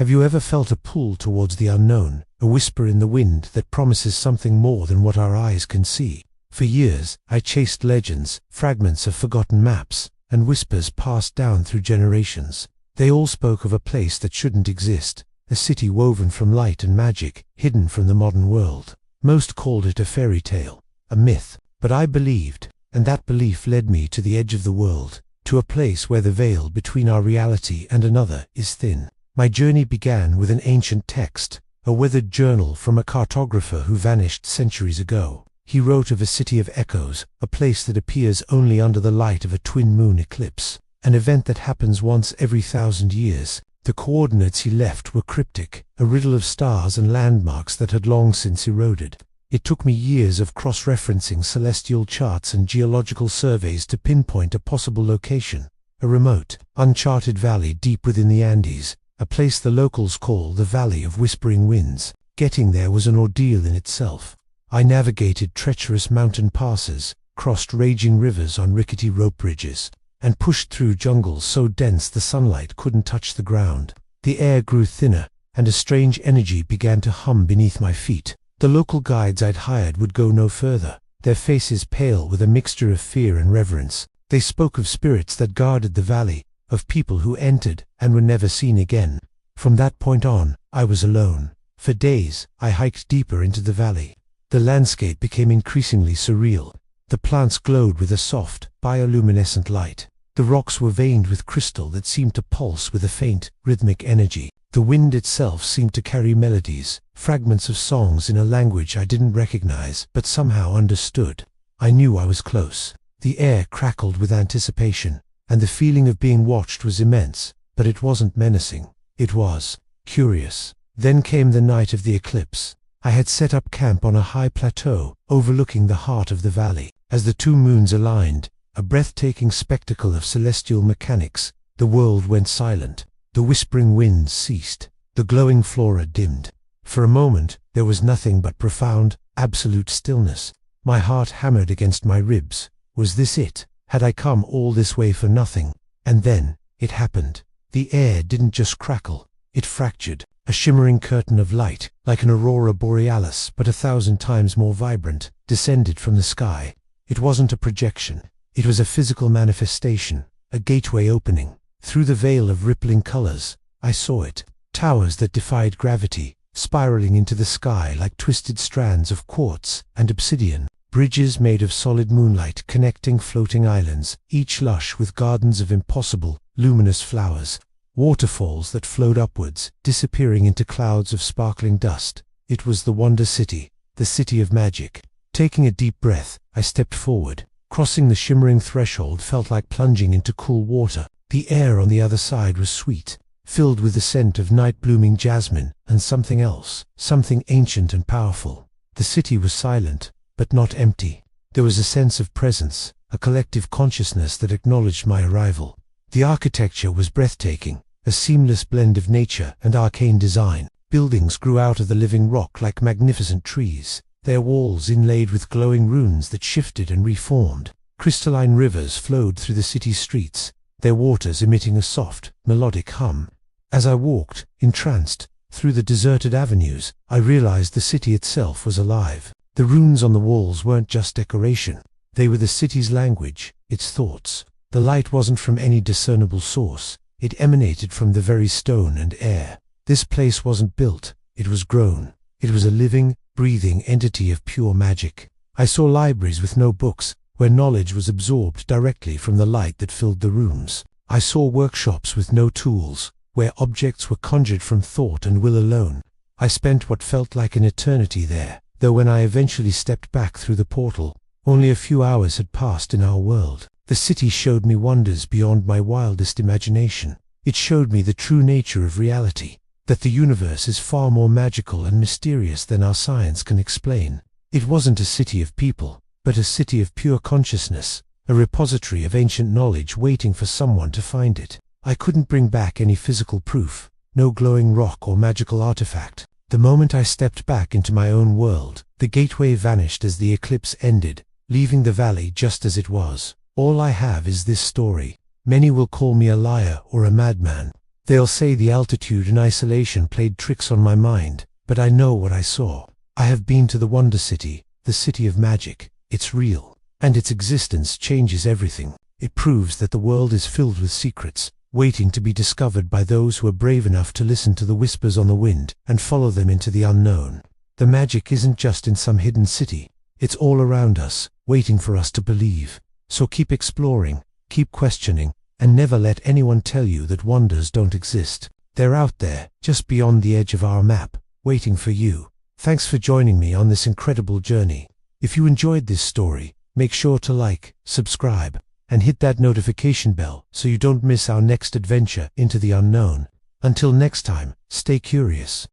Have you ever felt a pull towards the unknown, a whisper in the wind that promises something more than what our eyes can see? For years, I chased legends, fragments of forgotten maps, and whispers passed down through generations. They all spoke of a place that shouldn't exist, a city woven from light and magic, hidden from the modern world. Most called it a fairy tale, a myth, but I believed, and that belief led me to the edge of the world, to a place where the veil between our reality and another is thin. My journey began with an ancient text, a weathered journal from a cartographer who vanished centuries ago. He wrote of a city of echoes, a place that appears only under the light of a twin moon eclipse, an event that happens once every 1,000 years. The coordinates he left were cryptic, a riddle of stars and landmarks that had long since eroded. It took me years of cross-referencing celestial charts and geological surveys to pinpoint a possible location, a remote, uncharted valley deep within the Andes, a place the locals call the Valley of Whispering Winds. Getting there was an ordeal in itself. I navigated treacherous mountain passes, crossed raging rivers on rickety rope bridges, and pushed through jungles so dense the sunlight couldn't touch the ground. The air grew thinner, and a strange energy began to hum beneath my feet. The local guides I'd hired would go no further, their faces pale with a mixture of fear and reverence. They spoke of spirits that guarded the valley, of people who entered and were never seen again. From that point on, I was alone. For days, I hiked deeper into the valley. The landscape became increasingly surreal. The plants glowed with a soft, bioluminescent light. The rocks were veined with crystal that seemed to pulse with a faint, rhythmic energy. The wind itself seemed to carry melodies, fragments of songs in a language I didn't recognize but somehow understood. I knew I was close. The air crackled with anticipation, and the feeling of being watched was immense, but it wasn't menacing. It was curious. Then came the night of the eclipse. I had set up camp on a high plateau, overlooking the heart of the valley. As the two moons aligned, a breathtaking spectacle of celestial mechanics, the world went silent. The whispering winds ceased. The glowing flora dimmed. For a moment, there was nothing but profound, absolute stillness. My heart hammered against my ribs. Was this it? Had I come all this way for nothing? And then, it happened. The air didn't just crackle, it fractured. A shimmering curtain of light, like an aurora borealis but 1,000 times more vibrant, descended from the sky. It wasn't a projection. It was a physical manifestation, a gateway opening. Through the veil of rippling colors, I saw it. Towers that defied gravity, spiraling into the sky like twisted strands of quartz and obsidian. Bridges made of solid moonlight connecting floating islands, each lush with gardens of impossible, luminous flowers. Waterfalls that flowed upwards, disappearing into clouds of sparkling dust. It was the Wonder City, the city of magic. Taking a deep breath, I stepped forward. Crossing the shimmering threshold felt like plunging into cool water. The air on the other side was sweet, filled with the scent of night-blooming jasmine and something else, something ancient and powerful. The city was silent, but not empty. There was a sense of presence, a collective consciousness that acknowledged my arrival. The architecture was breathtaking, a seamless blend of nature and arcane design. Buildings grew out of the living rock like magnificent trees, their walls inlaid with glowing runes that shifted and reformed. Crystalline rivers flowed through the city's streets, their waters emitting a soft, melodic hum. As I walked, entranced, through the deserted avenues, I realized the city itself was alive. The runes on the walls weren't just decoration. They were the city's language, its thoughts. The light wasn't from any discernible source. It emanated from the very stone and air. This place wasn't built, it was grown. It was a living, breathing entity of pure magic. I saw libraries with no books, where knowledge was absorbed directly from the light that filled the rooms. I saw workshops with no tools, where objects were conjured from thought and will alone. I spent what felt like an eternity there, though when I eventually stepped back through the portal, only a few hours had passed in our world. The city showed me wonders beyond my wildest imagination. It showed me the true nature of reality, that the universe is far more magical and mysterious than our science can explain. It wasn't a city of people, but a city of pure consciousness, a repository of ancient knowledge waiting for someone to find it. I couldn't bring back any physical proof, no glowing rock or magical artifact. The moment I stepped back into my own world, the gateway vanished as the eclipse ended, leaving the valley just as it was. All I have is this story. Many will call me a liar or a madman. They'll say the altitude and isolation played tricks on my mind, but I know what I saw. I have been to the Wonder City, the city of magic. It's real, and its existence changes everything. It proves that the world is filled with secrets, waiting to be discovered by those who are brave enough to listen to the whispers on the wind and follow them into the unknown. The magic isn't just in some hidden city. It's all around us, waiting for us to believe. So keep exploring, keep questioning, and never let anyone tell you that wonders don't exist. They're out there, just beyond the edge of our map, waiting for you. Thanks for joining me on this incredible journey. If you enjoyed this story, make sure to like, subscribe, and hit that notification bell so you don't miss our next adventure into the unknown. Until next time, stay curious.